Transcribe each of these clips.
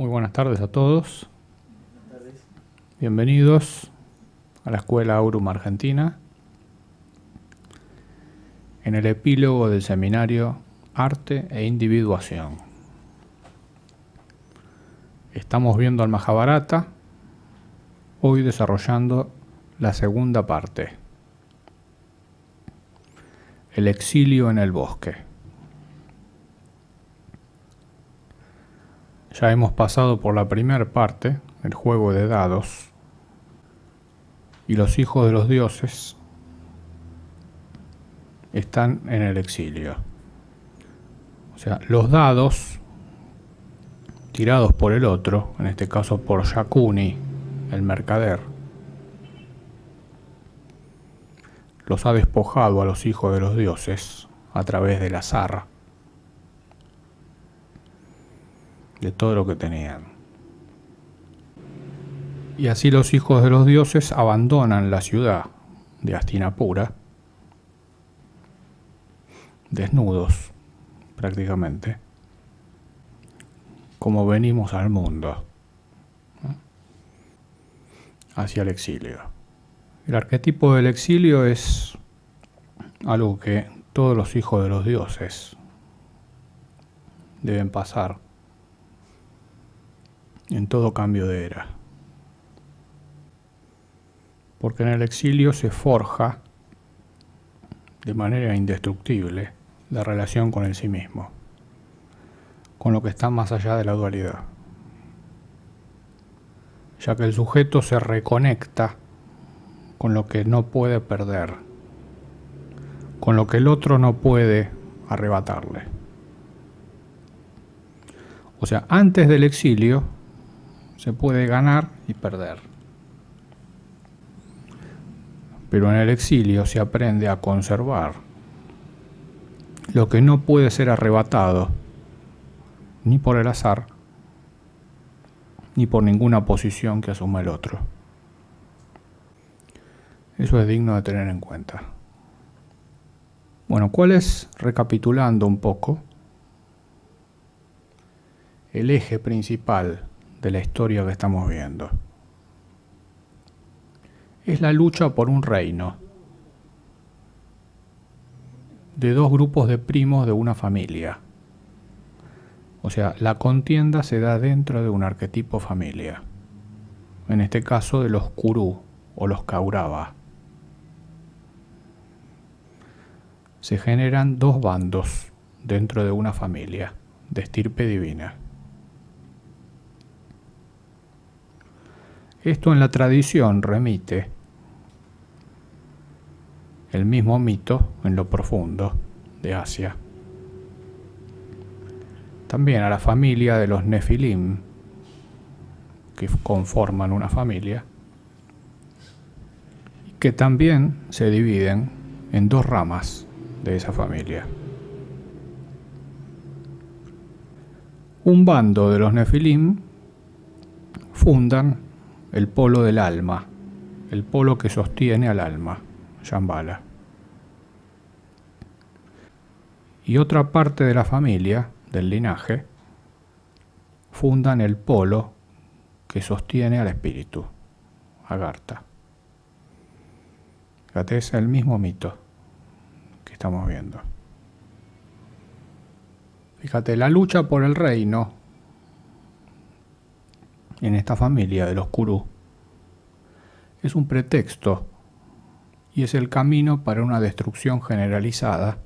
Muy buenas tardes a todos. Bienvenidos a la Escuela Aurum Argentina en el epílogo del seminario Arte e Individuación. Estamos viendo al Majábharata, hoy desarrollando la segunda parte, el exilio en el bosque. Ya hemos pasado por la primera parte, el juego de dados, y los hijos de los dioses están en el exilio. O sea, los dados tirados por el otro, en este caso por Yakuni, el mercader, los ha despojado a los hijos de los dioses a través del azar de todo lo que tenían. Y así los hijos de los dioses abandonan la ciudad de Hastinapura, desnudos prácticamente, como venimos al mundo, ¿no? Hacia el exilio. El arquetipo del exilio es algo que todos los hijos de los dioses deben pasar en todo cambio de era. Porque en el exilio se forja de manera indestructible la relación con el sí mismo, con lo que está más allá de la dualidad, ya que el sujeto se reconecta con lo que no puede perder, con lo que el otro no puede arrebatarle. O sea, antes del exilio se puede ganar y perder, pero en el exilio se aprende a conservar lo que no puede ser arrebatado ni por el azar ni por ninguna posición que asuma el otro. Eso es digno de tener en cuenta. Bueno, ¿cuál es, recapitulando un poco, el eje principal de la historia que estamos viendo? Es la lucha por un reino de dos grupos de primos de una familia. O sea, la contienda se da dentro de un arquetipo familia, en este caso de los Kuru o los Kaurava. Se generan dos bandos dentro de una familia de estirpe divina. Esto en la tradición remite el mismo mito en lo profundo de Asia. También a la familia de los Nefilim, que conforman una familia, y que también se dividen en dos ramas de esa familia. Un bando de los Nefilim fundan el polo del alma, el polo que sostiene al alma, Shambhala. Y otra parte de la familia, del linaje, fundan el polo que sostiene al espíritu, Agartha. Fíjate, es el mismo mito que estamos viendo. Fíjate, la lucha por el reino en esta familia de los Kuru es un pretexto y es el camino para una destrucción generalizada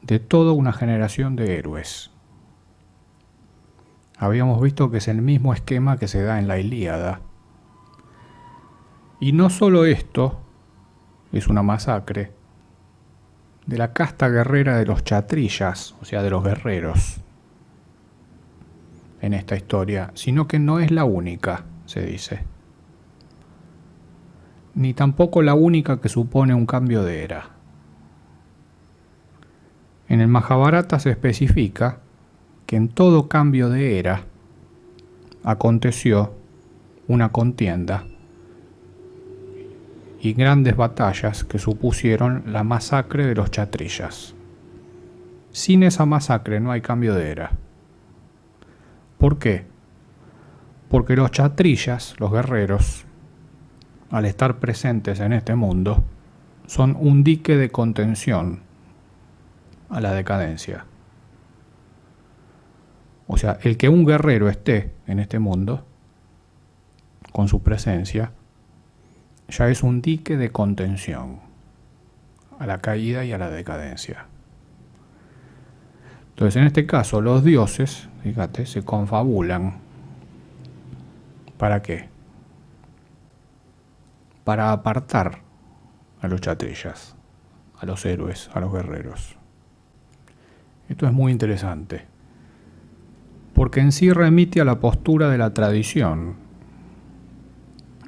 de toda una generación de héroes. Habíamos visto que es el mismo esquema que se da en la Ilíada. Y no solo esto es una masacre de la casta guerrera de los Kshatriyas, o sea, de los guerreros, en esta historia, sino que no es la única, se dice. Ni tampoco la única que supone un cambio de era. En el Majábharata se especifica que en todo cambio de era aconteció una contienda y grandes batallas que supusieron la masacre de los Kshatriyas. Sin esa masacre no hay cambio de era. ¿Por qué? Porque los chatrillas, los guerreros, al estar presentes en este mundo, son un dique de contención a la decadencia. O sea, el que un guerrero esté en este mundo, con su presencia, ya es un dique de contención a la caída y a la decadencia. Entonces, en este caso, los dioses, fíjate, se confabulan. ¿Para qué? Para apartar a los chatrillas, a los héroes, a los guerreros. Esto es muy interesante, porque en sí remite a la postura de la tradición.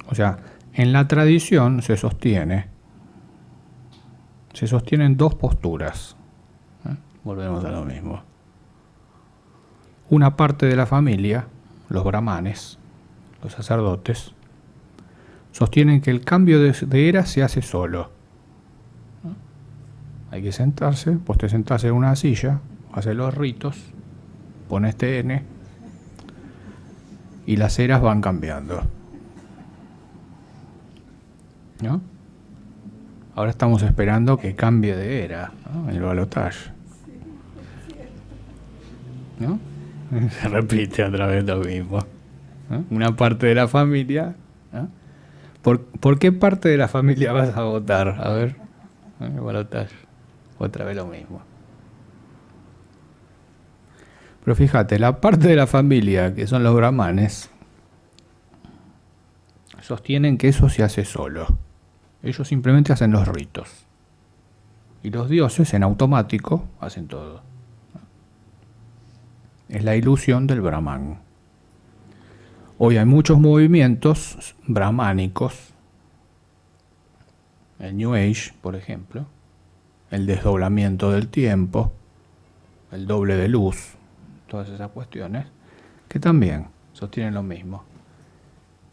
O sea, en la tradición se sostienen dos posturas. Volvemos a lo mismo. Una parte de la familia, los brahmanes, los sacerdotes, sostienen que el cambio de era se hace solo. Hay que sentarse, vos te sentás en una silla, haces los ritos, pones TN y las eras van cambiando. ¿No? Ahora estamos esperando que cambie de era, ¿no? En el balotaje. ¿No? Se repite otra vez lo mismo. ¿No? Una parte de la familia. ¿No? ¿Por qué parte de la familia vas a votar? A ver, el balotaje. Otra vez lo mismo. Pero fíjate, la parte de la familia, que son los brahmanes, sostienen que eso se hace solo. Ellos simplemente hacen los ritos. Y los dioses, en automático, hacen todo. Es la ilusión del Brahman. Hoy hay muchos movimientos brahmánicos. El New Age, por ejemplo. El desdoblamiento del tiempo. El doble de luz. Todas esas cuestiones. Que también sostienen lo mismo.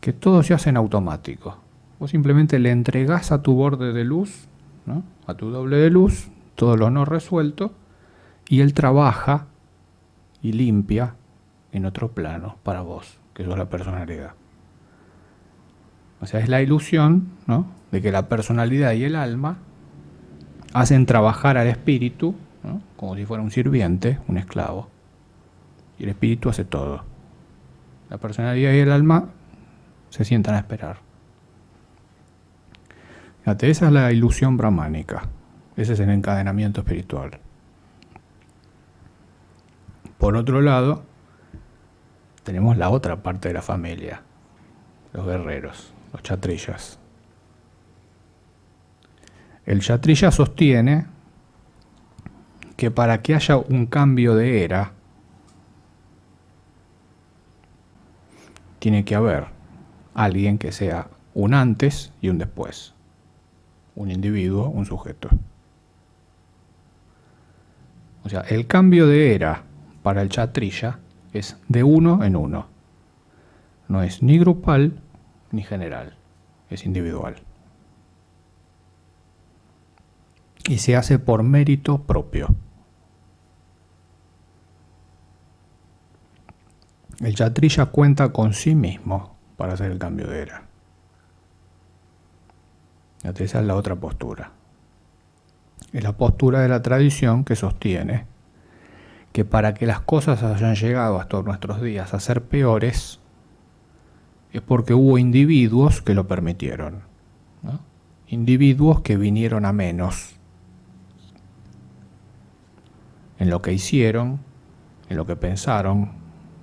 Que todo se hace en automático. Vos simplemente le entregás a tu borde de luz, ¿no? A tu doble de luz, todo lo no resuelto, y él trabaja y limpia en otro plano para vos, que sos la personalidad. O sea, es la ilusión, ¿no? De que la personalidad y el alma hacen trabajar al espíritu, ¿no? Como si fuera un sirviente, un esclavo, y el espíritu hace todo. La personalidad y el alma se sientan a esperar. Fíjate, esa es la ilusión brahmánica. Ese es el encadenamiento espiritual. Por otro lado, tenemos la otra parte de la familia, los guerreros, los chatrillas. El chatrilla sostiene que para que haya un cambio de era, tiene que haber alguien que sea un antes y un después. Un individuo, un sujeto. O sea, el cambio de era para el chatrilla es de uno en uno. No es ni grupal ni general, es individual. Y se hace por mérito propio. El chatrilla cuenta con sí mismo para hacer el cambio de era. Esa es la otra postura. Es la postura de la tradición que sostiene que para que las cosas hayan llegado hasta nuestros días a ser peores es porque hubo individuos que lo permitieron, ¿no? Individuos que vinieron a menos en lo que hicieron, en lo que pensaron,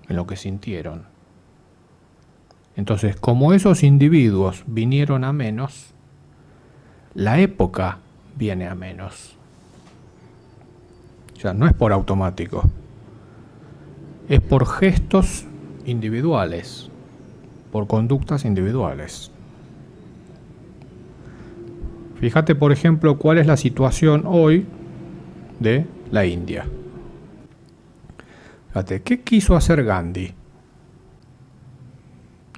en lo que sintieron. Entonces, como esos individuos vinieron a menos, la época viene a menos. O sea, no es por automático. Es por gestos individuales, por conductas individuales. Fíjate, por ejemplo, cuál es la situación hoy de la India. Fíjate, ¿qué quiso hacer Gandhi?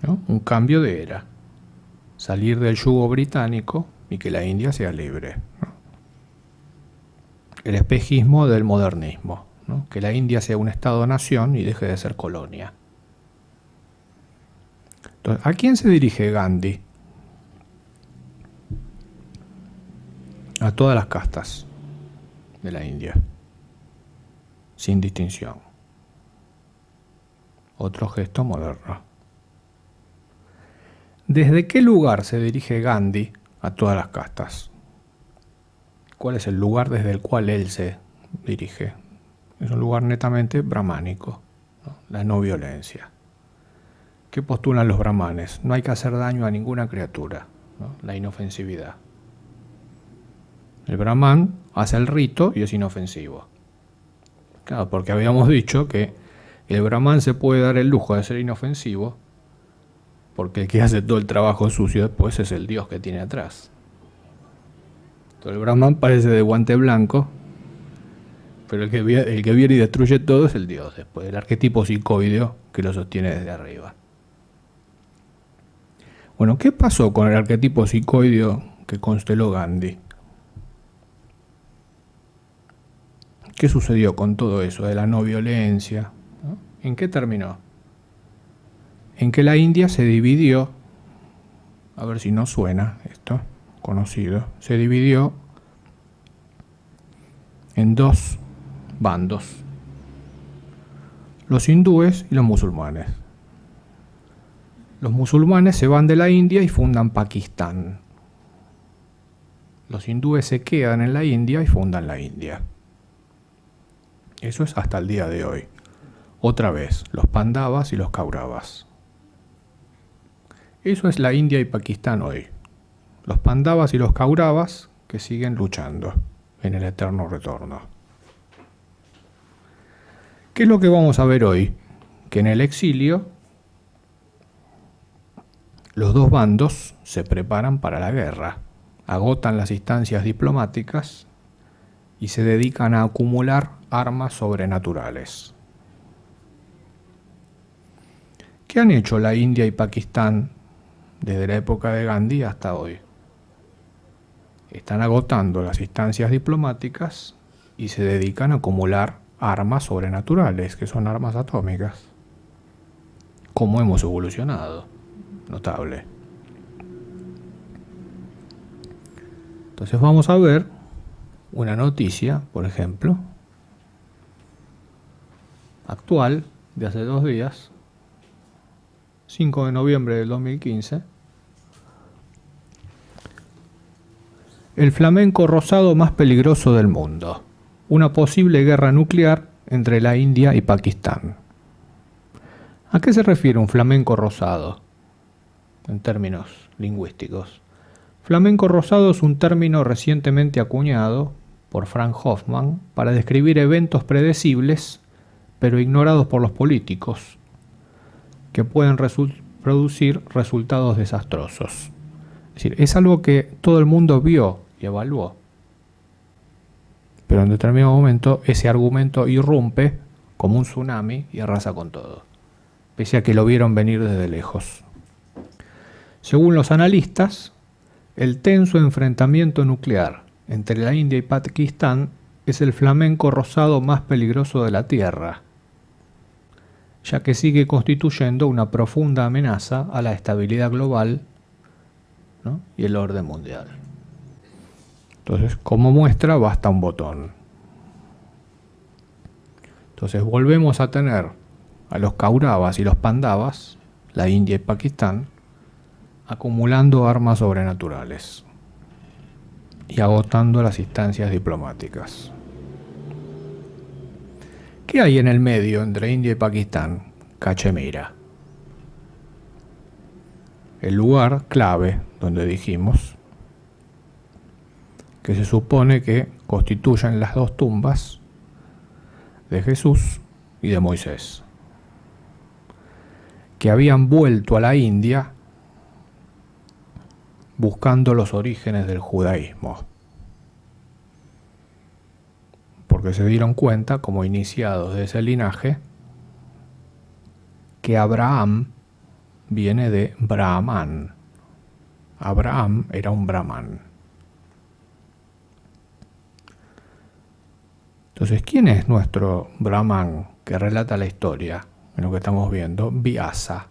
¿No? Un cambio de era. Salir del yugo británico y que la India sea libre, ¿no? El espejismo del modernismo, ¿no? Que la India sea un estado-nación y deje de ser colonia. Entonces, ¿a quién se dirige Gandhi? A todas las castas de la India, sin distinción. Otro gesto moderno. ¿Desde qué lugar se dirige Gandhi a todas las castas? ¿Cuál es el lugar desde el cual él se dirige? Es un lugar netamente brahmánico, ¿no? La no violencia. ¿Qué postulan los brahmanes? No hay que hacer daño a ninguna criatura, ¿no? La inofensividad. El brahman hace el rito y es inofensivo. Claro, porque habíamos dicho que el brahman se puede dar el lujo de ser inofensivo porque el que hace todo el trabajo sucio después es el dios que tiene atrás. Entonces el brahman parece de guante blanco, pero el que viene y destruye todo es el dios después, el arquetipo psicoideo que lo sostiene desde arriba. Bueno, ¿qué pasó con el arquetipo psicoideo que consteló Gandhi? ¿Qué sucedió con todo eso de la no violencia? ¿No? ¿En qué terminó? En que la India se dividió, a ver si no suena esto, conocido, se dividió en dos bandos, los hindúes y los musulmanes. Los musulmanes se van de la India y fundan Pakistán. Los hindúes se quedan en la India y fundan la India. Eso es hasta el día de hoy. Otra vez, los Pandavas y los Kauravas. Eso es la India y Pakistán hoy. Los Pandavas y los Kauravas que siguen luchando en el eterno retorno. ¿Qué es lo que vamos a ver hoy? Que en el exilio los dos bandos se preparan para la guerra, agotan las instancias diplomáticas y se dedican a acumular armas sobrenaturales. ¿Qué han hecho la India y Pakistán desde la época de Gandhi hasta hoy? Están agotando las instancias diplomáticas y se dedican a acumular armas sobrenaturales, que son armas atómicas. ¿Cómo hemos evolucionado? Notable. Entonces vamos a ver una noticia, por ejemplo, actual, de hace 2 días, 5 de noviembre del 2015. El flamenco rosado más peligroso del mundo. Una posible guerra nuclear entre la India y Pakistán. ¿A qué se refiere un flamenco rosado? En términos lingüísticos. Flamenco rosado es un término recientemente acuñado por Frank Hoffman para describir eventos predecibles, pero ignorados por los políticos, que pueden producir resultados desastrosos. Es decir, es algo que todo el mundo vio y evaluó, pero en determinado momento ese argumento irrumpe como un tsunami y arrasa con todo, pese a que lo vieron venir desde lejos. Según los analistas, el tenso enfrentamiento nuclear entre la India y Pakistán es el flamenco rosado más peligroso de la Tierra, ya que sigue constituyendo una profunda amenaza a la estabilidad global, ¿no? Y el orden mundial. Entonces, como muestra, basta un botón. Entonces, volvemos a tener a los Kauravas y los Pandavas, la India y Pakistán, acumulando armas sobrenaturales y agotando las instancias diplomáticas. ¿Qué hay en el medio entre India y Pakistán? Cachemira. El lugar clave donde dijimos que se supone que constituyen las dos tumbas de Jesús y de Moisés, que habían vuelto a la India buscando los orígenes del judaísmo, porque se dieron cuenta, como iniciados de ese linaje, que Abraham viene de Brahman. Abraham era un brahman. Entonces, ¿quién es nuestro brahman que relata la historia en lo que estamos viendo? Vyasa.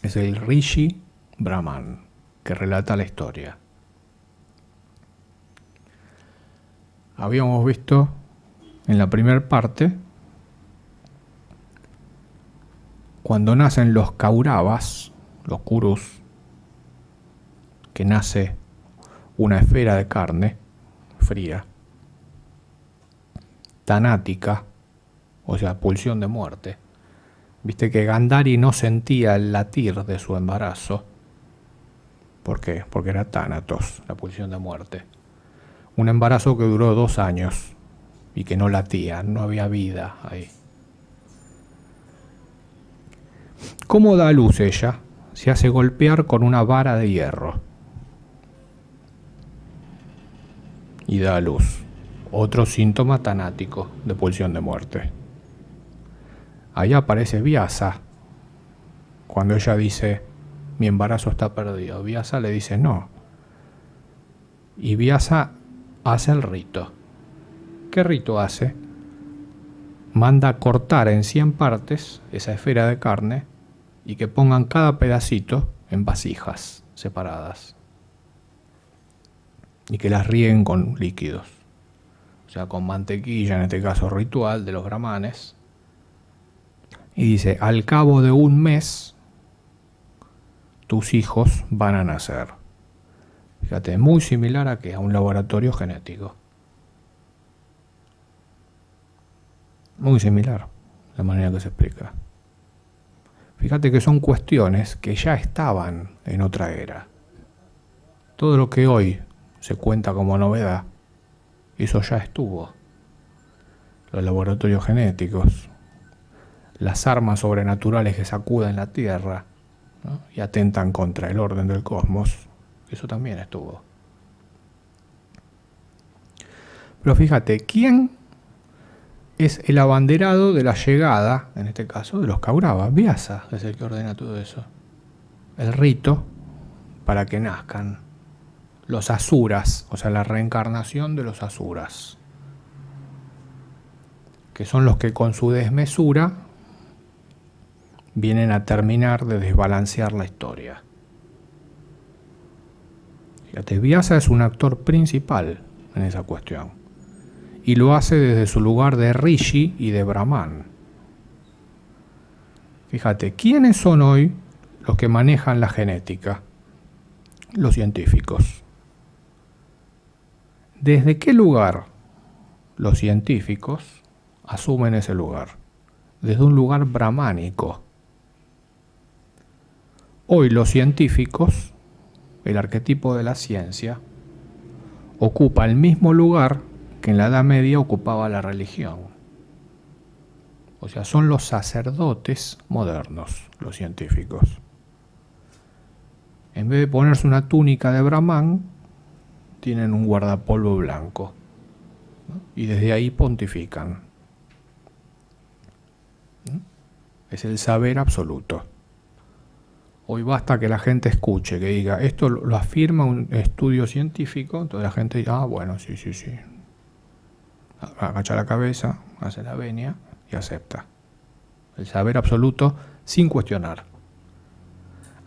Es el Rishi Brahman que relata la historia. Habíamos visto en la primera parte cuando nacen los Kauravas, los Kurus, que nace una esfera de carne fría, tanática, o sea, pulsión de muerte. Viste que Gandhari no sentía el latir de su embarazo. ¿Por qué? Porque era tánatos, la pulsión de muerte. Un embarazo que duró 2 años y que no latía, no había vida ahí. ¿Cómo da a luz ella? Se hace golpear con una vara de hierro. Y da a luz. Otro síntoma tanático de pulsión de muerte. Ahí aparece Vyasa. Cuando ella dice, mi embarazo está perdido, Vyasa le dice no. Y Vyasa hace el rito. ¿Qué rito hace? Manda cortar en 100 partes esa esfera de carne y que pongan cada pedacito en vasijas separadas. Y que las rieguen con líquidos. O sea, con mantequilla, en este caso ritual de los brahmanes. Y dice, al cabo de 1 mes, tus hijos van a nacer. Fíjate, muy similar a ¿qué? A un laboratorio genético. Muy similar, la manera que se explica. Fíjate que son cuestiones que ya estaban en otra era. Todo lo que hoy se cuenta como novedad, eso ya estuvo. Los laboratorios genéticos, las armas sobrenaturales que sacuden la Tierra, ¿no? Y atentan contra el orden del cosmos, eso también estuvo. Pero fíjate, ¿quién es el abanderado de la llegada, en este caso, de los Kauravas? Vyasa es el que ordena todo eso. El rito para que nazcan los asuras, o sea, la reencarnación de los asuras, que son los que con su desmesura vienen a terminar de desbalancear la historia. Fíjate, Vyasa es un actor principal en esa cuestión. Y lo hace desde su lugar de Rishi y de Brahman. Fíjate, ¿quiénes son hoy los que manejan la genética? Los científicos. ¿Desde qué lugar los científicos asumen ese lugar? Desde un lugar brahmánico. Hoy los científicos, el arquetipo de la ciencia, ocupa el mismo lugar que en la Edad Media ocupaba la religión. O sea, son los sacerdotes modernos, los científicos. En vez de ponerse una túnica de Brahman, tienen un guardapolvo blanco, ¿no? Y desde ahí pontifican. ¿No? Es el saber absoluto. Hoy basta que la gente escuche, que diga, esto lo afirma un estudio científico, entonces la gente dice, ah, bueno, sí. Agacha la cabeza, hace la venia y acepta. El saber absoluto sin cuestionar.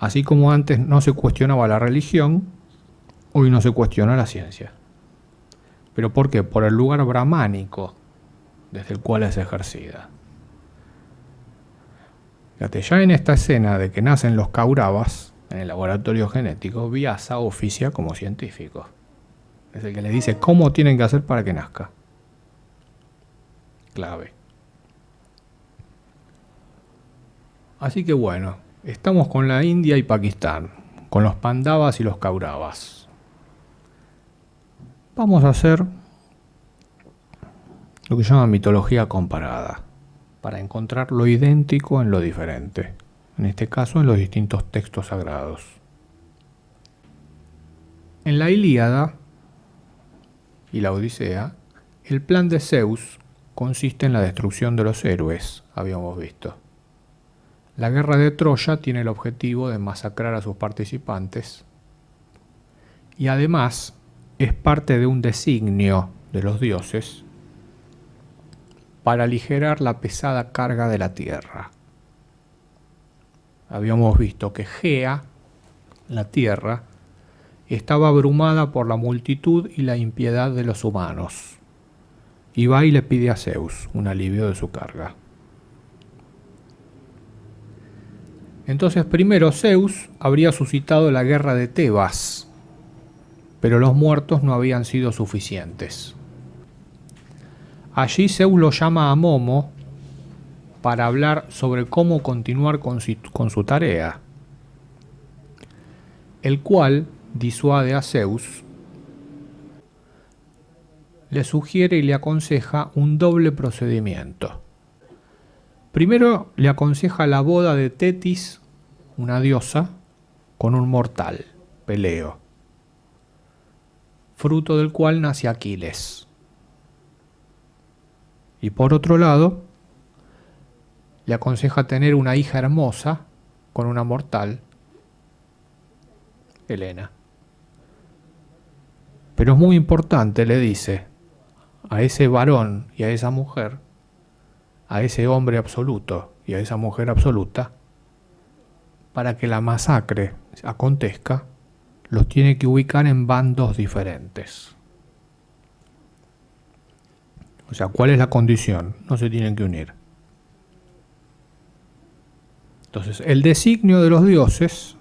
Así como antes no se cuestionaba la religión, hoy no se cuestiona la ciencia. ¿Pero por qué? Por el lugar brahmánico desde el cual es ejercida. Fíjate, ya en esta escena de que nacen los Kauravas en el laboratorio genético, Vyasa oficia como científico. Es el que le dice cómo tienen que hacer para que nazca. Clave. Así que bueno, estamos con la India y Pakistán, con los Pandavas y los Kauravas. Vamos a hacer lo que se llama mitología comparada, para encontrar lo idéntico en lo diferente, en este caso en los distintos textos sagrados. En la Ilíada y la Odisea, el plan de Zeus consiste en la destrucción de los héroes, habíamos visto. La guerra de Troya tiene el objetivo de masacrar a sus participantes y además es parte de un designio de los dioses para aligerar la pesada carga de la tierra. habíamos visto que Gea, la tierra, estaba abrumada por la multitud y la impiedad de los humanos. Y va y le pide a Zeus un alivio de su carga. Entonces primero Zeus habría suscitado la guerra de Tebas, pero los muertos no habían sido suficientes. Allí Zeus lo llama a Momo para hablar sobre cómo continuar con su tarea, el cual disuade a Zeus, le sugiere y le aconseja un doble procedimiento. Primero le aconseja la boda de Tetis, una diosa, con un mortal, Peleo, fruto del cual nace Aquiles. Y por otro lado, le aconseja tener una hija hermosa con una mortal, Helena. Pero es muy importante, le dice, a ese varón y a esa mujer, a ese hombre absoluto y a esa mujer absoluta, para que la masacre acontezca, los tiene que ubicar en bandos diferentes. O sea, ¿cuál es la condición? No se tienen que unir. Entonces, el designio de los dioses,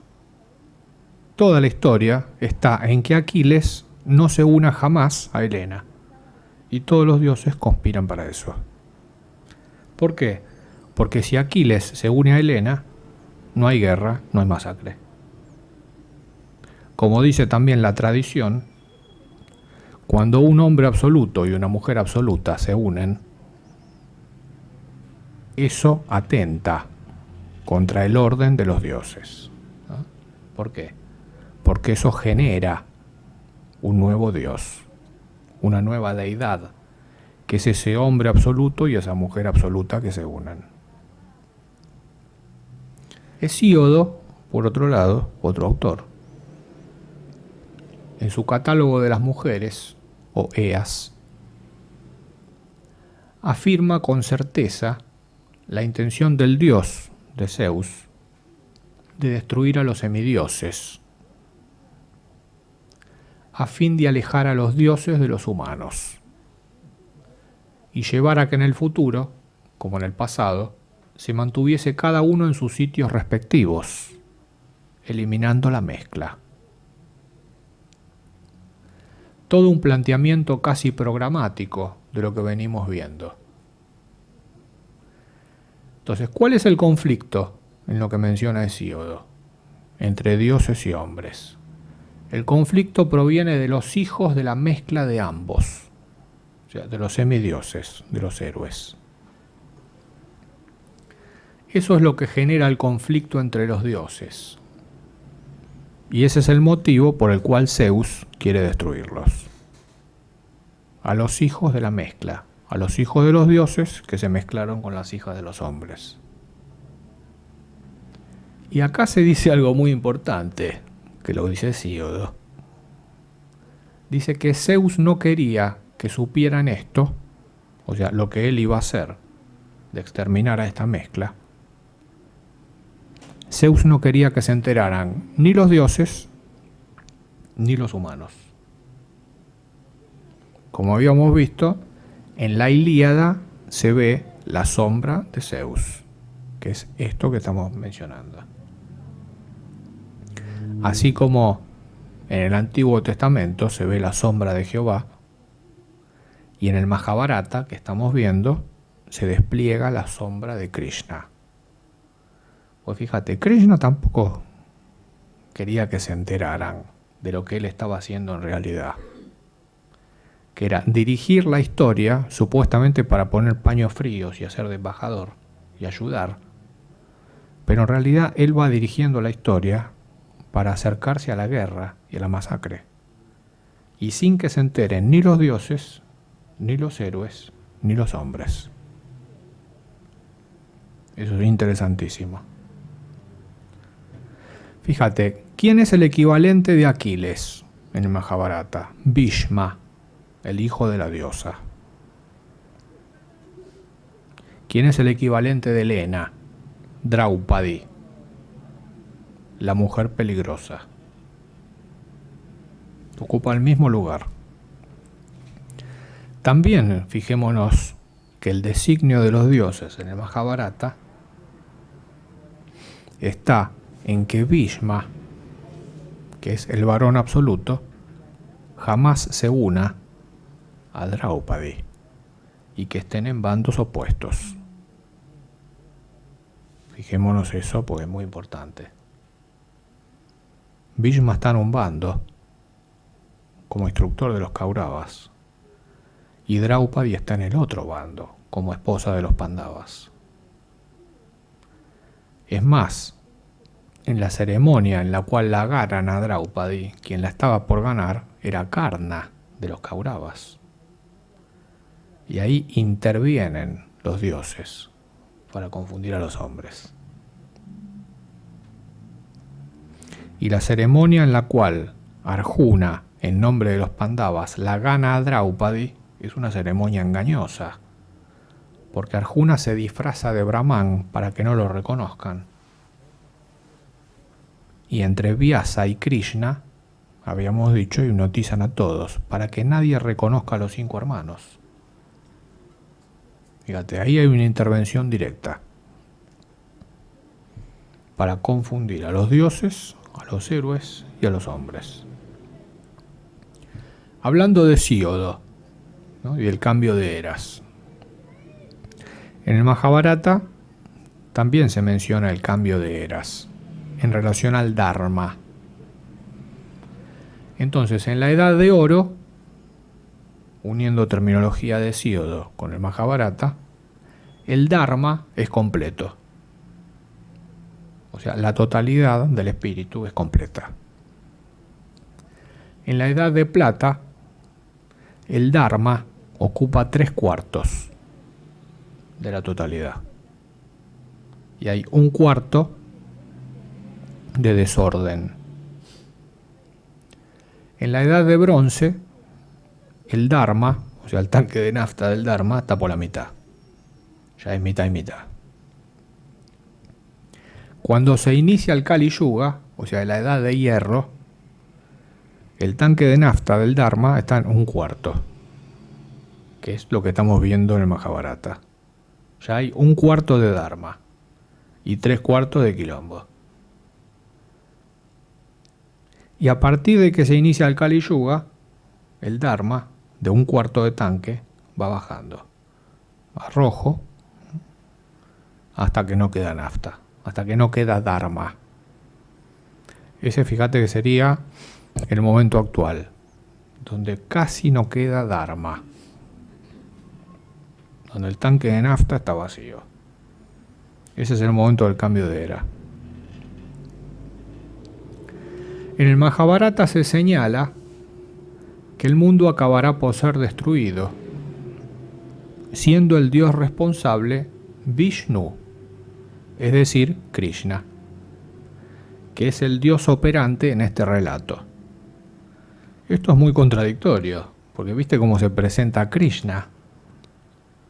toda la historia está en que Aquiles no se una jamás a Helena. Y todos los dioses conspiran para eso. ¿Por qué? Porque si Aquiles se une a Helena, no hay guerra, no hay masacre. Como dice también la tradición, cuando un hombre absoluto y una mujer absoluta se unen, eso atenta contra el orden de los dioses. ¿No? ¿Por qué? Porque eso genera un nuevo dios, una nueva deidad, que es ese hombre absoluto y esa mujer absoluta que se unen. Hesíodo, por otro lado, otro autor, en su catálogo de las mujeres, o Eas, afirma con certeza la intención del dios de Zeus de destruir a los semidioses, a fin de alejar a los dioses de los humanos y llevar a que en el futuro, como en el pasado, se mantuviese cada uno en sus sitios respectivos, eliminando la mezcla. Todo un planteamiento casi programático de lo que venimos viendo. Entonces, ¿cuál es el conflicto en lo que menciona Hesíodo entre dioses y hombres? El conflicto proviene de los hijos de la mezcla de ambos, o sea, de los semidioses, de los héroes. Eso es lo que genera el conflicto entre los dioses. Y ese es el motivo por el cual Zeus quiere destruirlos. A los hijos de la mezcla, a los hijos de los dioses que se mezclaron con las hijas de los hombres. Y acá se dice algo muy importante, que lo dice Hesíodo. Dice que Zeus no quería que supieran esto, o sea, lo que él iba a hacer, de exterminar a esta mezcla. Zeus no quería que se enteraran ni los dioses ni los humanos. Como habíamos visto, en la Ilíada se ve la sombra de Zeus, que es esto que estamos mencionando. Así como en el Antiguo Testamento se ve la sombra de Jehová, y en el Mahabharata que estamos viendo se despliega la sombra de Krishna. Pues fíjate, Krishna tampoco quería que se enteraran de lo que él estaba haciendo en realidad, que era dirigir la historia supuestamente para poner paños fríos y hacer de embajador y ayudar, pero en realidad él va dirigiendo la historia para acercarse a la guerra y a la masacre, y sin que se enteren ni los dioses, ni los héroes, ni los hombres. Eso es interesantísimo. Fíjate, ¿quién es el equivalente de Aquiles en el Mahabharata? Bhishma, el hijo de la diosa. ¿Quién es el equivalente de Helena? Draupadi, la mujer peligrosa. Ocupa el mismo lugar. También fijémonos que el designio de los dioses en el Majábharata está en que Bhishma, que es el varón absoluto, jamás se una a Draupadi y que estén en bandos opuestos. Fijémonos eso porque es muy importante. Bhishma está en un bando como instructor de los Kauravas y Draupadi está en el otro bando como esposa de los Pandavas. Es más, en la ceremonia en la cual la ganan a Draupadi, quien la estaba por ganar era Karna de los Kauravas. Y ahí intervienen los dioses para confundir a los hombres. Y la ceremonia en la cual Arjuna, en nombre de los Pandavas, la gana a Draupadi es una ceremonia engañosa, porque Arjuna se disfraza de Brahman para que no lo reconozcan. Y entre Vyasa y Krishna, habíamos dicho, hipnotizan a todos, para que nadie reconozca a los 5 hermanos. Fíjate, ahí hay una intervención directa para confundir a los dioses, a los héroes y a los hombres. Hablando de Hesíodo, ¿no? Y del cambio de eras. En el Majábharata también se menciona el cambio de eras en relación al Dharma. Entonces, en la Edad de Oro, uniendo terminología de Hesíodo con el Majábharata, el Dharma es completo. O sea, la totalidad del espíritu es completa. En la Edad de Plata, el Dharma ocupa 3/4 de la totalidad. Y hay 1/4 de desorden. En la Edad de Bronce, el Dharma, o sea, el tanque de nafta del Dharma, está por la mitad. Ya es mitad y mitad. Cuando se inicia el Kali Yuga, o sea, la Edad de Hierro, el tanque de nafta del Dharma está en 1/4, que es lo que estamos viendo en el Majábharata. Ya hay 1/4 de Dharma y 3/4 de quilombo. Y a partir de que se inicia el Kali Yuga, el Dharma de 1/4 de tanque va bajando a rojo hasta que no queda nafta, hasta que no queda Dharma. Ese, fíjate que sería el momento actual, donde casi no queda Dharma, donde el tanque de nafta está vacío. Ese es el momento del cambio de era. En el Majábharata se señala que el mundo acabará por ser destruido, siendo el dios responsable Vishnu, es decir, Krishna, que es el dios operante en este relato. Esto es muy contradictorio, porque viste cómo se presenta Krishna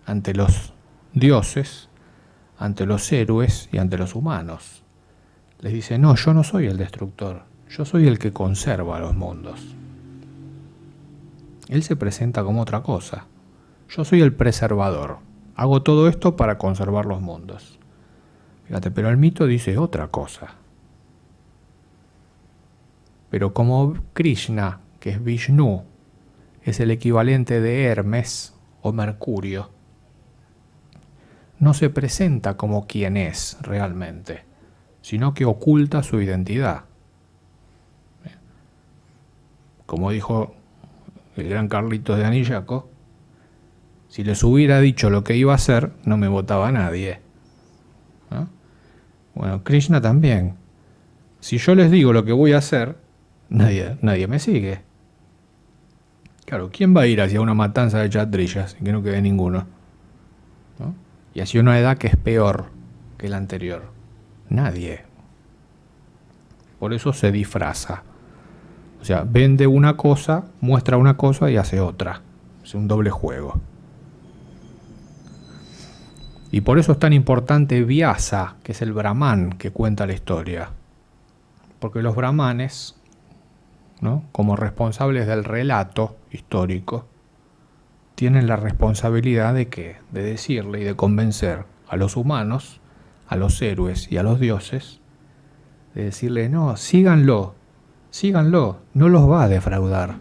ante los dioses, ante los héroes y ante los humanos. Les dice, no, yo no soy el destructor, yo soy el que conserva los mundos. Él se presenta como otra cosa. Yo soy el preservador. Hago todo esto para conservar los mundos. Fíjate, pero el mito dice otra cosa. Pero como Krishna, que es Vishnu, es el equivalente de Hermes o Mercurio, no se presenta como quien es realmente, sino que oculta su identidad. Como dijo el gran Carlitos de Anillaco, si les hubiera dicho lo que iba a hacer, no me votaba nadie. ¿No? Bueno, Krishna también. Si yo les digo lo que voy a hacer, nadie me sigue. Claro, ¿quién va a ir hacia una matanza de chatrillas y que no quede ninguno? ¿No? Y hacia una edad que es peor que la anterior. Nadie. Por eso se disfraza. O sea, vende una cosa, muestra una cosa y hace otra. Es un doble juego. Y por eso es tan importante Vyasa, que es el Brahman que cuenta la historia. Porque los brahmanes, ¿no?, como responsables del relato histórico, tienen la responsabilidad de ¿qué? De decirle y de convencer a los humanos, a los héroes y a los dioses, de decirle, no, síganlo, no los va a defraudar.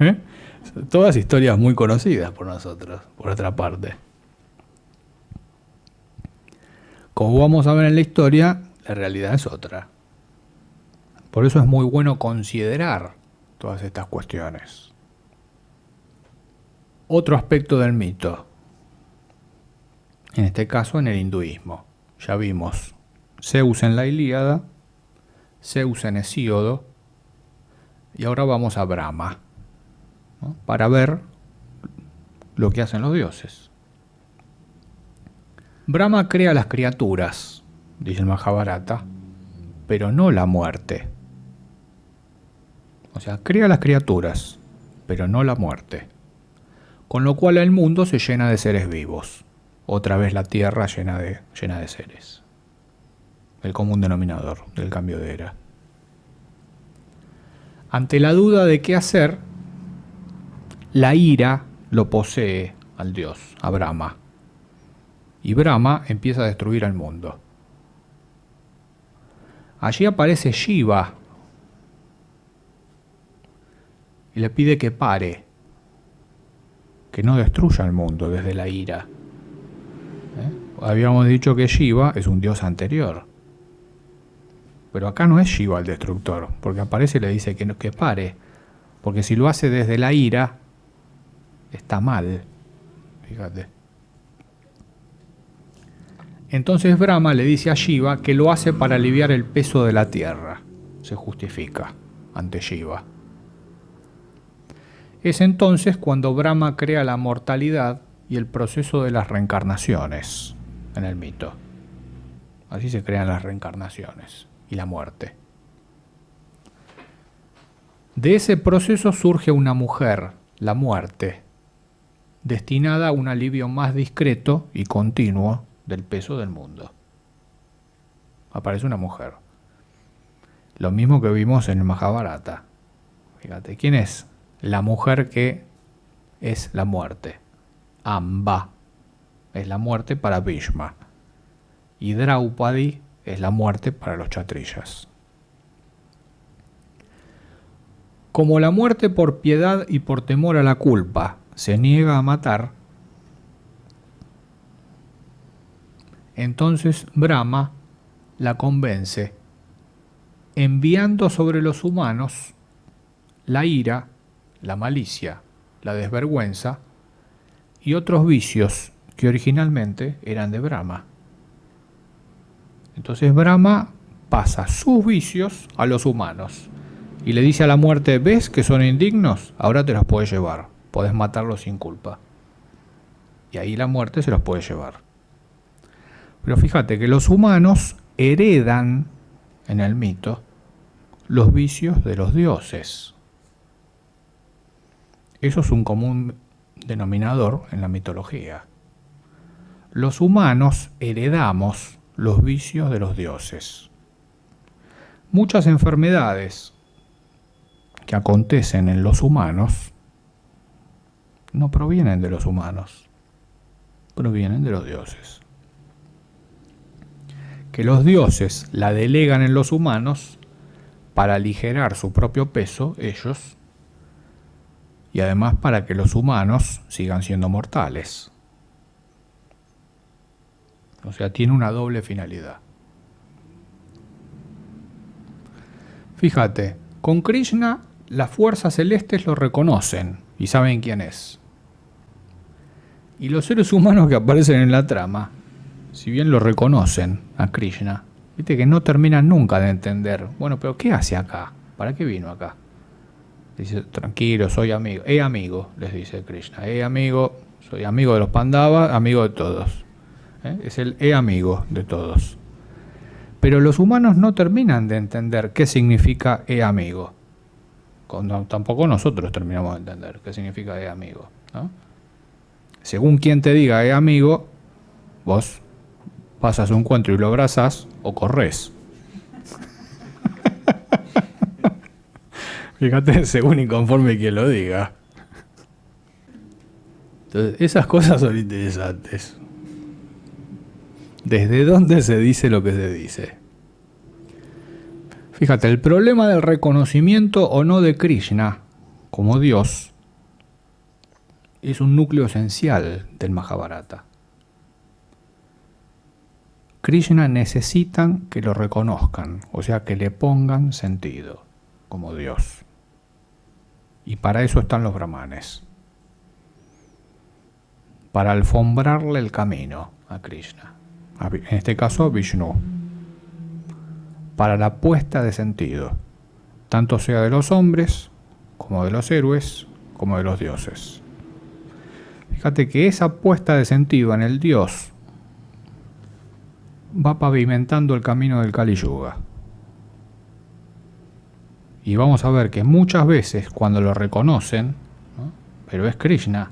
¿Eh? Todas historias muy conocidas por nosotros, por otra parte. Como vamos a ver en la historia, la realidad es otra. Por eso es muy bueno considerar todas estas cuestiones. Otro aspecto del mito, en este caso en el hinduismo. Ya vimos Zeus en la Ilíada, Zeus en Hesíodo, y ahora vamos a Brahma, ¿no?, para ver lo que hacen los dioses. Brahma crea las criaturas, dice el Mahabharata, pero no la muerte. O sea, crea las criaturas, pero no la muerte. Con lo cual el mundo se llena de seres vivos. Otra vez la tierra llena de seres. El común denominador del cambio de era. Ante la duda de qué hacer, la ira lo posee al dios, a Brahma. Y Brahma empieza a destruir al mundo. Allí aparece Shiva y le pide que pare, que no destruya el mundo desde la ira. Habíamos dicho que Shiva es un dios anterior. Pero acá no es Shiva el destructor, porque aparece y le dice que pare, porque si lo hace desde la ira, está mal. Fíjate. Entonces Brahma le dice a Shiva que lo hace para aliviar el peso de la tierra. Se justifica ante Shiva. Es entonces cuando Brahma crea la mortalidad y el proceso de las reencarnaciones en el mito. Así se crean las reencarnaciones y la muerte. De ese proceso surge una mujer, la muerte, destinada a un alivio más discreto y continuo del peso del mundo. Aparece una mujer. Lo mismo que vimos en el Mahabharata. Fíjate, ¿quién es la mujer que es la muerte? Amba es la muerte para Bhishma. Y Draupadi es la muerte para los kshatriyas. Como la muerte por piedad y por temor a la culpa se niega a matar, entonces Brahma la convence, enviando sobre los humanos la ira, la malicia, la desvergüenza y otros vicios que originalmente eran de Brahma. Entonces Brahma pasa sus vicios a los humanos y le dice a la muerte, ¿ves que son indignos? Ahora te los puedes llevar, podés matarlos sin culpa. Y ahí la muerte se los puede llevar. Pero fíjate que los humanos heredan en el mito los vicios de los dioses. Eso es un común denominador en la mitología. Los humanos heredamos los vicios de los dioses. Muchas enfermedades que acontecen en los humanos no provienen de los humanos, provienen de los dioses. Que los dioses la delegan en los humanos para aligerar su propio peso, ellos, y además para que los humanos sigan siendo mortales. O sea, tiene una doble finalidad. Fíjate, con Krishna las fuerzas celestes lo reconocen y saben quién es. Y los seres humanos que aparecen en la trama, si bien lo reconocen a Krishna, viste que no terminan nunca de entender, bueno, pero ¿qué hace acá? ¿Para qué vino acá? Dice, tranquilo, soy amigo. Amigo, les dice Krishna. Amigo, soy amigo de los Pandavas, amigo de todos. Es el amigo de todos. Pero los humanos no terminan de entender qué significa amigo. Tampoco nosotros terminamos de entender qué significa amigo, ¿no? Según quien te diga amigo, vos pasas un encuentro y lo abrazás o corres. Fíjate, según y conforme quien lo diga. Entonces, esas cosas son interesantes. ¿Desde dónde se dice lo que se dice? Fíjate, el problema del reconocimiento o no de Krishna como Dios es un núcleo esencial del Mahabharata. Krishna necesitan que lo reconozcan, o sea, que le pongan sentido como Dios. Y para eso están los brahmanes. Para alfombrarle el camino a Krishna. En este caso, a Vishnu. Para la puesta de sentido, tanto sea de los hombres, como de los héroes, como de los dioses. Fíjate que esa puesta de sentido en el Dios va pavimentando el camino del Kali Yuga. Y vamos a ver que muchas veces cuando lo reconocen, ¿no? Pero es Krishna,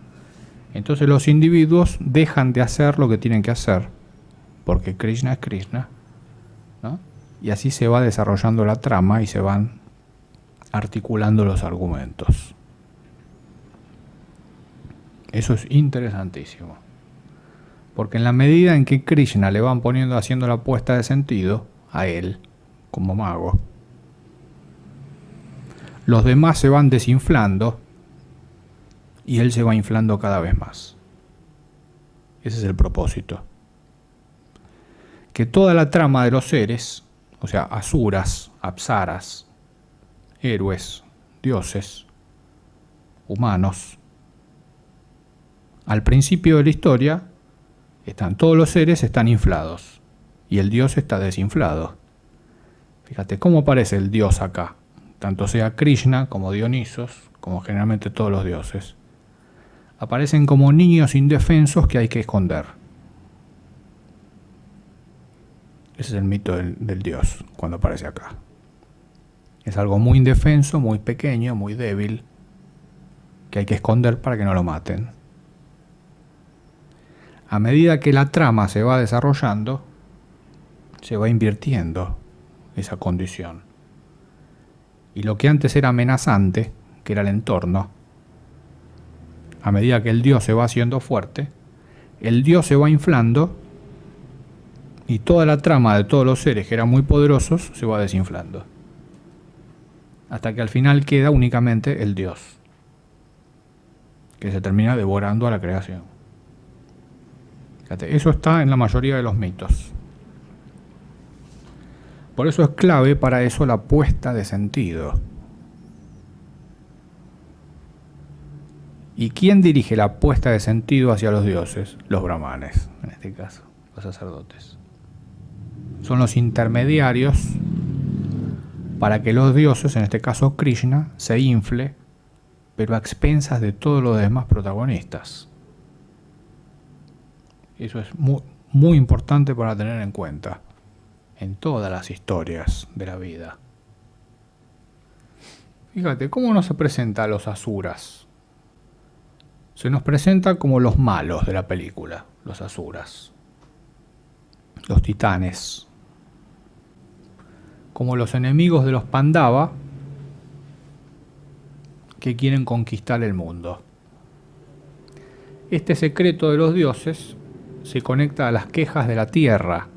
entonces los individuos dejan de hacer lo que tienen que hacer, porque Krishna es Krishna, ¿no? Y así se va desarrollando la trama y se van articulando los argumentos. Eso es interesantísimo. Porque en la medida en que Krishna le van poniendo, haciendo la puesta de sentido a él, como mago, los demás se van desinflando y él se va inflando cada vez más. Ese es el propósito. Que toda la trama de los seres, o sea, asuras, apsaras, héroes, dioses, humanos, al principio de la historia, todos los seres están inflados y el Dios está desinflado. Fíjate cómo aparece el Dios acá, tanto sea Krishna como Dionisos, como generalmente todos los dioses. Aparecen como niños indefensos que hay que esconder. Ese es el mito del Dios cuando aparece acá. Es algo muy indefenso, muy pequeño, muy débil, que hay que esconder para que no lo maten. A medida que la trama se va desarrollando, se va invirtiendo esa condición. Y lo que antes era amenazante, que era el entorno, a medida que el Dios se va haciendo fuerte, el Dios se va inflando y toda la trama de todos los seres que eran muy poderosos se va desinflando. Hasta que al final queda únicamente el Dios, que se termina devorando a la creación. Fíjate, eso está en la mayoría de los mitos. Por eso es clave para eso la puesta de sentido. ¿Y quién dirige la puesta de sentido hacia los dioses? Los brahmanes, en este caso, los sacerdotes. Son los intermediarios para que los dioses, en este caso Krishna, se infle, pero a expensas de todos los demás protagonistas. Eso es muy, muy importante para tener en cuenta en todas las historias de la vida. Fíjate, ¿cómo nos se presenta a los asuras? Se nos presenta como los malos de la película, los asuras, los titanes, como los enemigos de los Pandava que quieren conquistar el mundo. Este secreto de los dioses se conecta a las quejas de la tierra,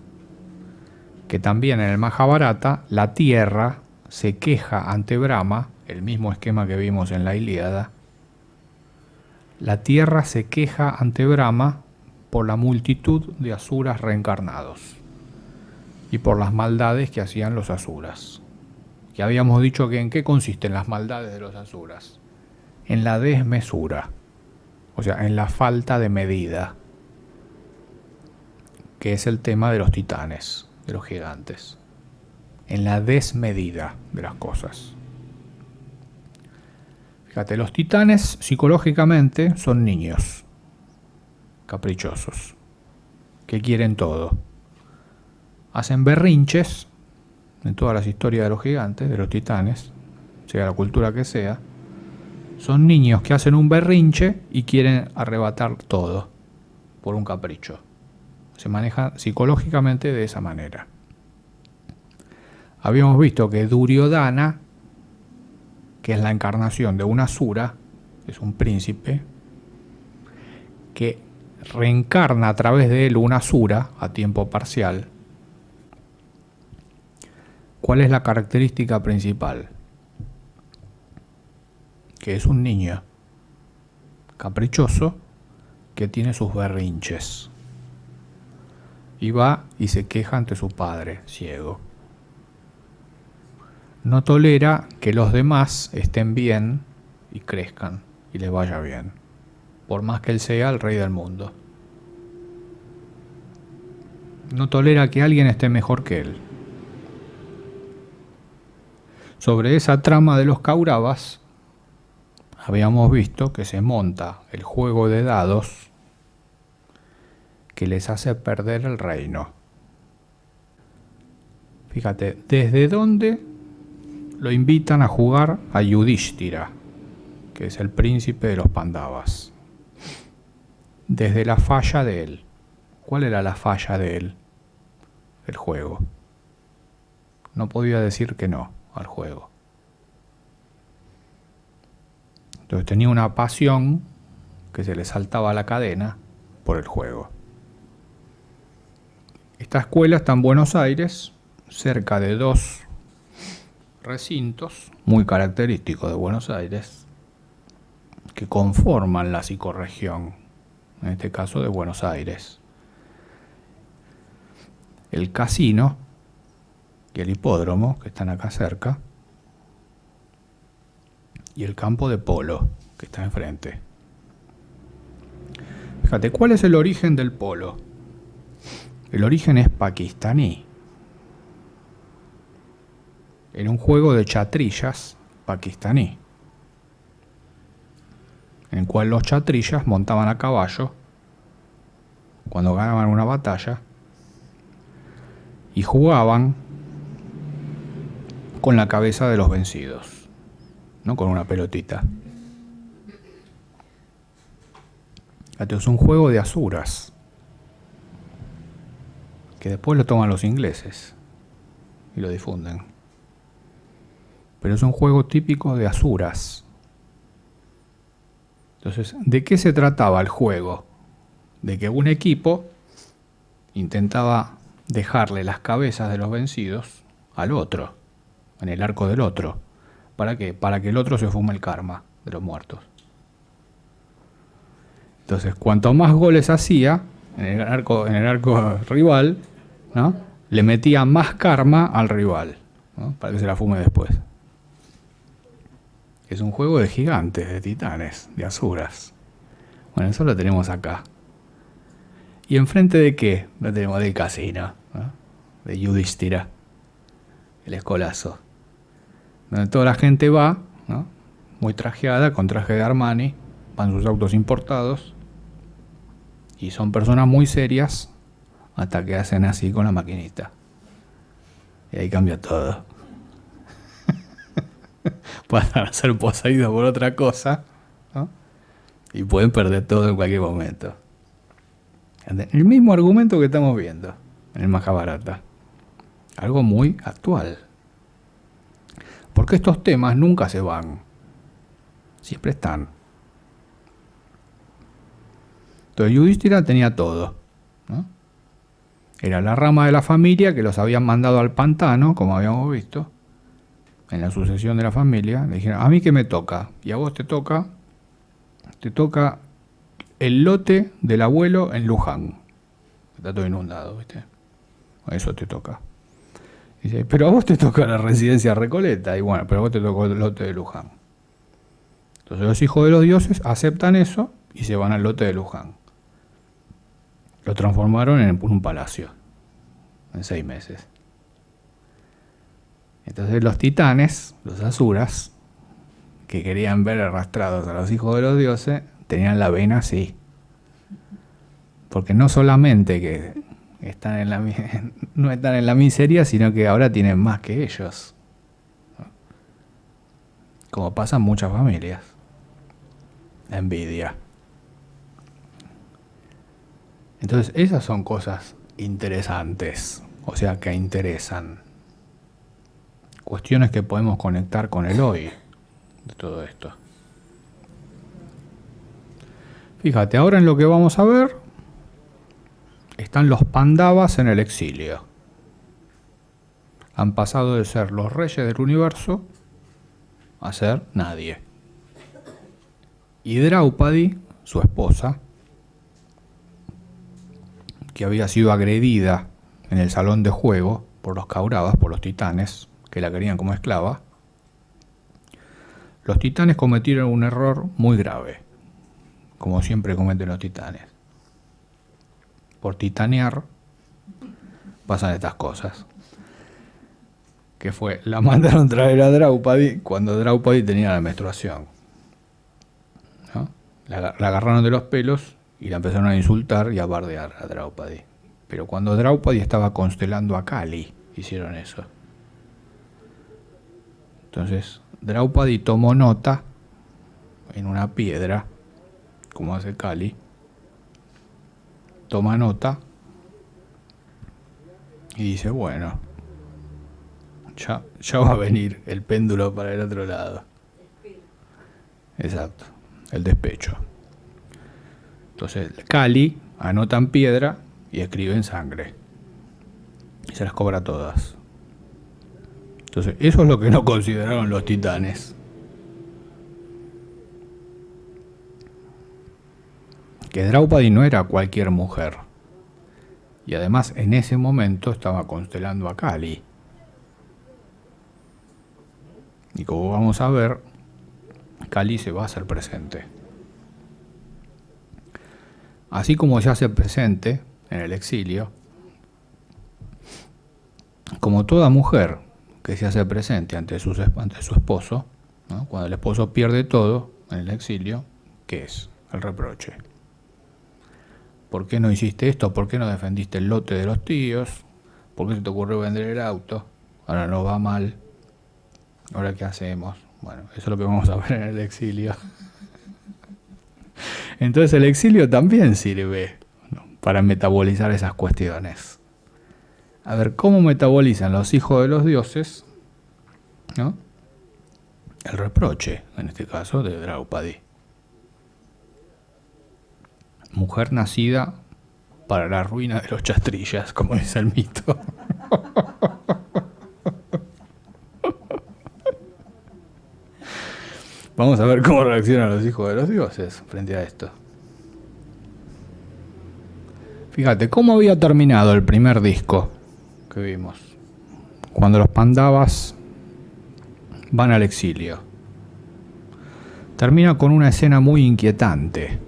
que también en el Mahabharata la tierra se queja ante Brahma, el mismo esquema que vimos en la Ilíada. La tierra se queja ante Brahma por la multitud de asuras reencarnados y por las maldades que hacían los asuras. Ya habíamos dicho que en qué consisten las maldades de los asuras. En la desmesura, o sea, en la falta de medida, que es el tema de los titanes, de los gigantes. En la desmedida de las cosas. Fíjate, los titanes psicológicamente son niños caprichosos, que quieren todo. Hacen berrinches en todas las historias de los gigantes, de los titanes, sea la cultura que sea. Son niños que hacen un berrinche y quieren arrebatar todo por un capricho. Se maneja psicológicamente de esa manera. Habíamos visto que Duryodhana, que es la encarnación de un asura, es un príncipe, que reencarna a través de él un asura a tiempo parcial. ¿Cuál es la característica principal? Que es un niño caprichoso que tiene sus berrinches. Y va y se queja ante su padre, ciego. No tolera que los demás estén bien y crezcan y les vaya bien, por más que él sea el rey del mundo. No tolera que alguien esté mejor que él. Sobre esa trama de los Kauravas, habíamos visto que se monta el juego de dados que les hace perder el reino. Fíjate, ¿desde dónde lo invitan a jugar a Yudhishthira, que es el príncipe de los Pandavas? Desde la falla de él. ¿Cuál era la falla de él? El juego. No podía decir que no al juego. Entonces tenía una pasión que se le saltaba la cadena por el juego. Esta escuela está en Buenos Aires, cerca de dos recintos muy característicos de Buenos Aires que conforman la psicorregión, en este caso de Buenos Aires. El casino y el hipódromo, que están acá cerca, y el campo de polo, que está enfrente. Fíjate, ¿cuál es el origen del polo? El origen es pakistaní. Era un juego de chatrillas pakistaní, en el cual los chatrillas montaban a caballo cuando ganaban una batalla y jugaban con la cabeza de los vencidos, no con una pelotita. Es un juego de asuras que después lo toman los ingleses y lo difunden. Pero es un juego típico de asuras. Entonces, ¿de qué se trataba el juego? De que un equipo intentaba dejarle las cabezas de los vencidos al otro, en el arco del otro. ¿Para qué? Para que el otro se fume el karma de los muertos. Entonces, cuanto más goles hacía en el arco rival, ¿no?, le metía más karma al rival, ¿no?, para que se la fume después. Es un juego de gigantes, de titanes, de asuras. Bueno, eso lo tenemos acá. ¿Y enfrente de qué? Lo tenemos del casino, ¿no?, de Yudhishthira, el escolazo, donde toda la gente va, ¿no?, muy trajeada, con traje de Armani, van sus autos importados, y son personas muy serias hasta que hacen así con la maquinita. Y ahí cambia todo. Pueden ser poseídos por otra cosa, ¿no?, y pueden perder todo en cualquier momento. El mismo argumento que estamos viendo en el Mahabharata. Algo muy actual. Porque estos temas nunca se van. Siempre están. Entonces Yudhishthira tenía todo, ¿no? Era la rama de la familia que los habían mandado al pantano, como habíamos visto, en la sucesión de la familia. Le dijeron, a mí que me toca, y a vos te toca el lote del abuelo en Luján. Está todo inundado, ¿viste? Eso te toca. Dice, pero a vos te toca la residencia Recoleta, y bueno, pero a vos te tocó el lote de Luján. Entonces los hijos de los dioses aceptan eso y se van al lote de Luján. Lo transformaron en un palacio en 6 meses. Entonces los titanes, los asuras, que querían ver arrastrados a los hijos de los dioses, tenían la vena así. Porque no solamente que no están en la miseria, sino que ahora tienen más que ellos. Como pasa en muchas familias. La envidia. Entonces esas son cosas interesantes, o sea, que interesan. Cuestiones que podemos conectar con el hoy de todo esto. Fíjate, ahora en lo que vamos a ver están los Pandavas en el exilio. Han pasado de ser los reyes del universo a ser nadie. Y Draupadi, su esposa, que había sido agredida en el salón de juego por los Kauravas, por los titanes, que la querían como esclava, los titanes cometieron un error muy grave, como siempre cometen los titanes. Por titanear pasan estas cosas. Que fue, la mandaron traer a Draupadi cuando Draupadi tenía la menstruación, ¿no? La agarraron de los pelos y la empezaron a insultar y a bardear a Draupadi. Pero cuando Draupadi estaba constelando a Kali, hicieron eso. Entonces Draupadi tomó nota en una piedra, como hace Kali, toma nota y dice, bueno, ya va a venir el péndulo para el otro lado. Exacto, el despecho. Entonces Kali anota en piedra y escribe en sangre. Y se las cobra todas. Entonces eso es lo que no consideraron los titanes. Que Draupadi no era cualquier mujer. Y además en ese momento estaba constelando a Kali. Y como vamos a ver, Kali se va a hacer presente. Así como se hace presente en el exilio, como toda mujer que se hace presente ante su esposo, ¿no? Cuando el esposo pierde todo en el exilio, ¿qué es? El reproche. ¿Por qué no hiciste esto? ¿Por qué no defendiste el lote de los tíos? ¿Por qué se te ocurrió vender el auto? Ahora nos va mal. ¿Ahora qué hacemos? Bueno, eso es lo que vamos a ver en el exilio. Entonces el exilio también sirve, ¿no?, para metabolizar esas cuestiones. A ver, ¿cómo metabolizan los hijos de los dioses, ¿no?, el reproche, en este caso, de Draupadi? Mujer nacida para la ruina de los chastrillas, como dice el mito. Vamos a ver cómo reaccionan los hijos de los dioses frente a esto. Fíjate, ¿cómo había terminado el primer disco que vimos? Cuando los Pandavas van al exilio. Termina con una escena muy inquietante,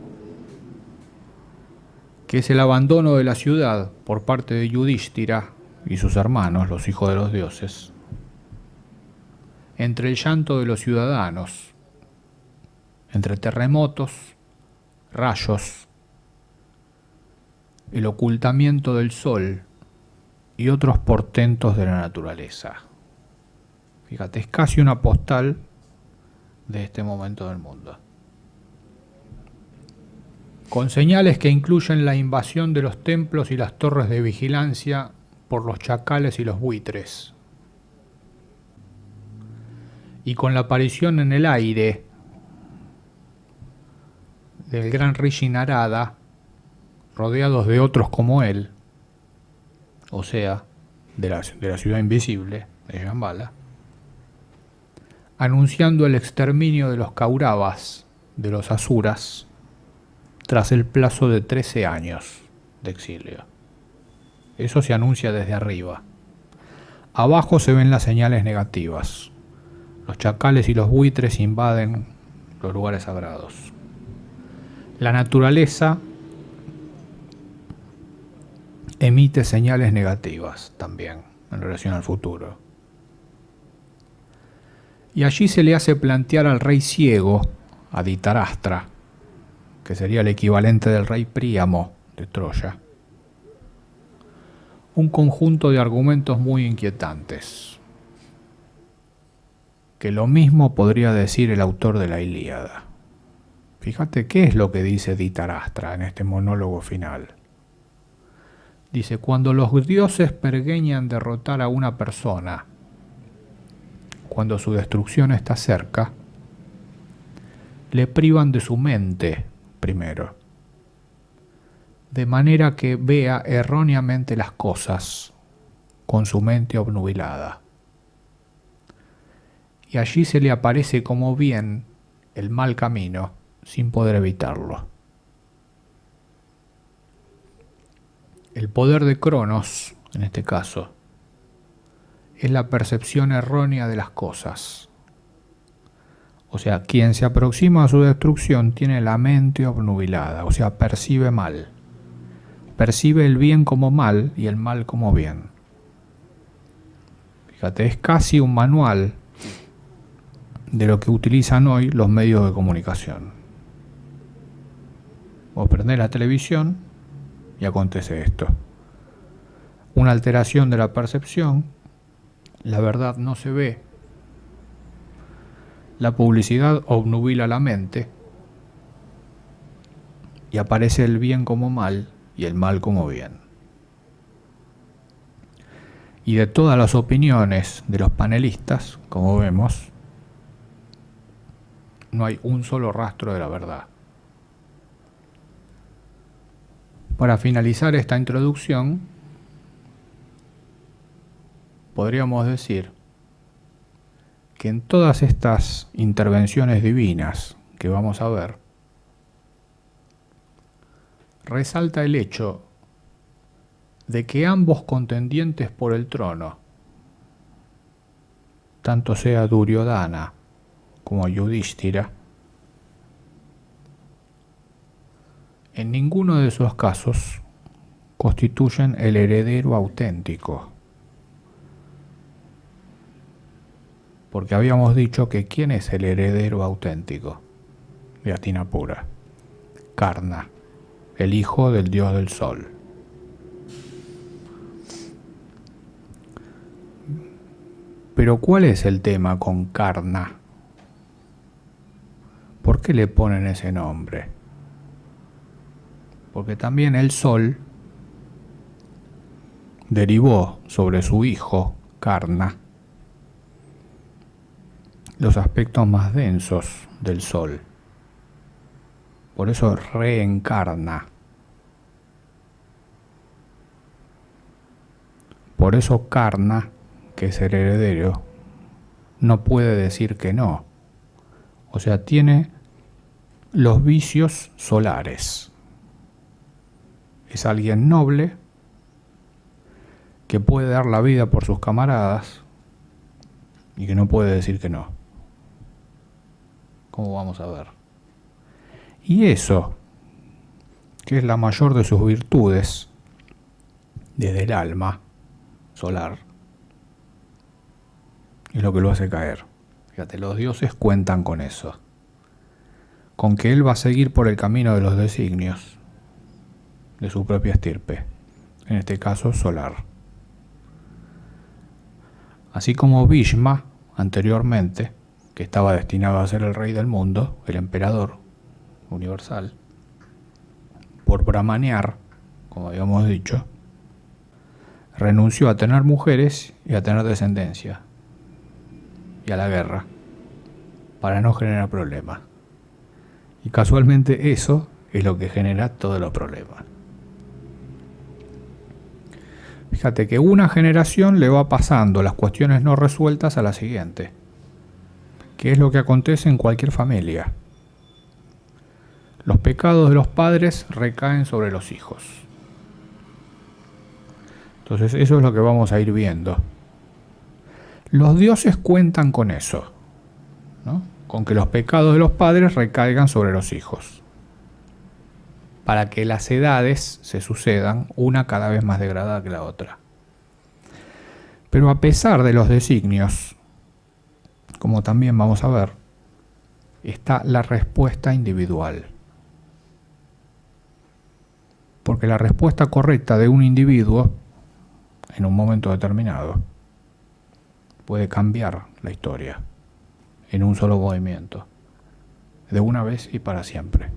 que es el abandono de la ciudad por parte de Yudhishthira y sus hermanos, los hijos de los dioses, entre el llanto de los ciudadanos, entre terremotos, rayos, el ocultamiento del sol y otros portentos de la naturaleza. Fíjate, es casi una postal de este momento del mundo, con señales que incluyen la invasión de los templos y las torres de vigilancia por los chacales y los buitres, y con la aparición en el aire del gran Rishi Narada, rodeados de otros como él, o sea, de la ciudad invisible de Shambhala, anunciando el exterminio de los Kauravas, de los Asuras, tras el plazo de 13 años de exilio. Eso se anuncia desde arriba. Abajo se ven las señales negativas. Los chacales y los buitres invaden los lugares sagrados. La naturaleza emite señales negativas también en relación al futuro. Y allí se le hace plantear al rey ciego, a Dhritarashtra, que sería el equivalente del rey Príamo de Troya, un conjunto de argumentos muy inquietantes, que lo mismo podría decir el autor de la Ilíada. Fíjate qué es lo que dice Dhritarashtra en este monólogo final. Dice, cuando los dioses pergeñan derrotar a una persona, cuando su destrucción está cerca, le privan de su mente primero, de manera que vea erróneamente las cosas con su mente obnubilada. Y allí se le aparece como bien el mal camino sin poder evitarlo. El poder de Cronos, en este caso, es la percepción errónea de las cosas. O sea, quien se aproxima a su destrucción tiene la mente obnubilada, o sea, percibe mal. Percibe el bien como mal y el mal como bien. Fíjate, es casi un manual de lo que utilizan hoy los medios de comunicación. Vos prendés la televisión y acontece esto. Una alteración de la percepción, la verdad no se ve, la publicidad obnubila la mente y aparece el bien como mal y el mal como bien. Y de todas las opiniones de los panelistas, como vemos, no hay un solo rastro de la verdad. Para finalizar esta introducción, podríamos decir que en todas estas intervenciones divinas que vamos a ver, resalta el hecho de que ambos contendientes por el trono, tanto sea Duryodhana como Yudhishthira, en ninguno de esos casos constituyen el heredero auténtico. Porque habíamos dicho que ¿quién es el heredero auténtico de Hastinapura? Karna, el hijo del dios del sol. Pero ¿cuál es el tema con Karna? ¿Por qué le ponen ese nombre? Porque también el sol derivó sobre su hijo, Karna, los aspectos más densos del sol. Por eso reencarna. Por eso Karna, que es el heredero, no puede decir que no. O sea, tiene los vicios solares. Es alguien noble que puede dar la vida por sus camaradas y que no puede decir que no. ¿Cómo vamos a ver? Y eso, que es la mayor de sus virtudes, desde el alma solar, es lo que lo hace caer. Fíjate, los dioses cuentan con eso, con que él va a seguir por el camino de los designios de su propia estirpe, en este caso solar. Así como Bhishma, anteriormente, que estaba destinado a ser el rey del mundo, el emperador universal, por brahmanear, como habíamos dicho, renunció a tener mujeres y a tener descendencia, y a la guerra, para no generar problemas. Y casualmente eso es lo que genera todos los problemas. Fíjate que una generación le va pasando las cuestiones no resueltas a la siguiente, que es lo que acontece en cualquier familia. Los pecados de los padres recaen sobre los hijos. Entonces eso es lo que vamos a ir viendo. Los dioses cuentan con eso, ¿no? Con que los pecados de los padres recaigan sobre los hijos, para que las edades se sucedan, una cada vez más degradada que la otra. Pero a pesar de los designios, como también vamos a ver, está la respuesta individual. Porque la respuesta correcta de un individuo, en un momento determinado, puede cambiar la historia en un solo movimiento, de una vez y para siempre.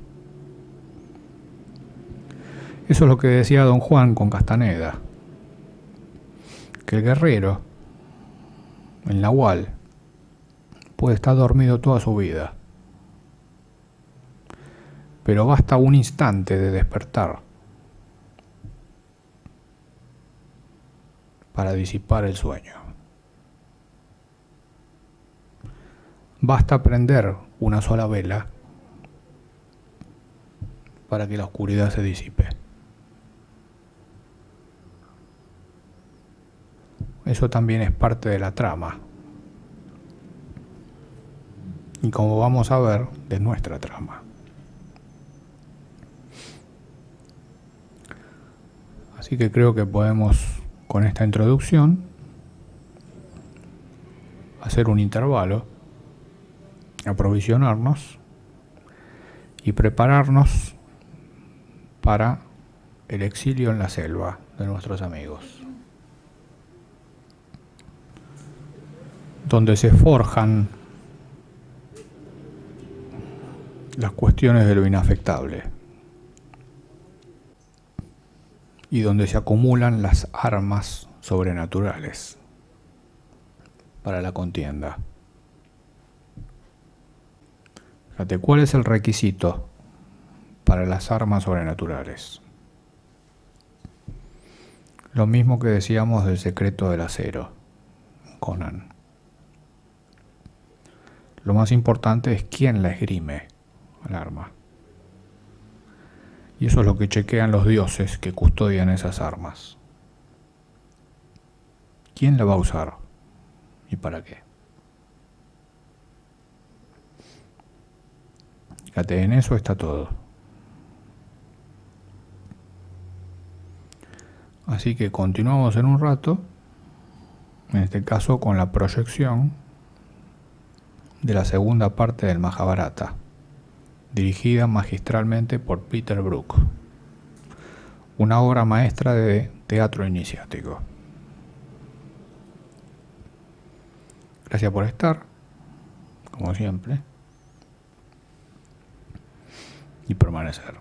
Eso es lo que decía Don Juan con Castaneda, que el guerrero, el nahual, puede estar dormido toda su vida, pero basta un instante de despertar para disipar el sueño. Basta prender una sola vela para que la oscuridad se disipe. Eso también es parte de la trama. Y como vamos a ver, de nuestra trama. Así que creo que podemos, con esta introducción, hacer un intervalo, aprovisionarnos y prepararnos para el exilio en la selva de nuestros amigos, donde se forjan las cuestiones de lo inafectable y donde se acumulan las armas sobrenaturales para la contienda. Fíjate, ¿cuál es el requisito para las armas sobrenaturales? Lo mismo que decíamos del secreto del acero, Conan. Lo más importante es quién la esgrime, el arma. Y eso es lo que chequean los dioses que custodian esas armas. ¿Quién la va a usar? ¿Y para qué? Fíjate, en eso está todo. Así que continuamos en un rato, en este caso con la proyección de la segunda parte del Mahabharata, dirigida magistralmente por Peter Brook, una obra maestra de teatro iniciático. Gracias por estar, como siempre, y permanecer.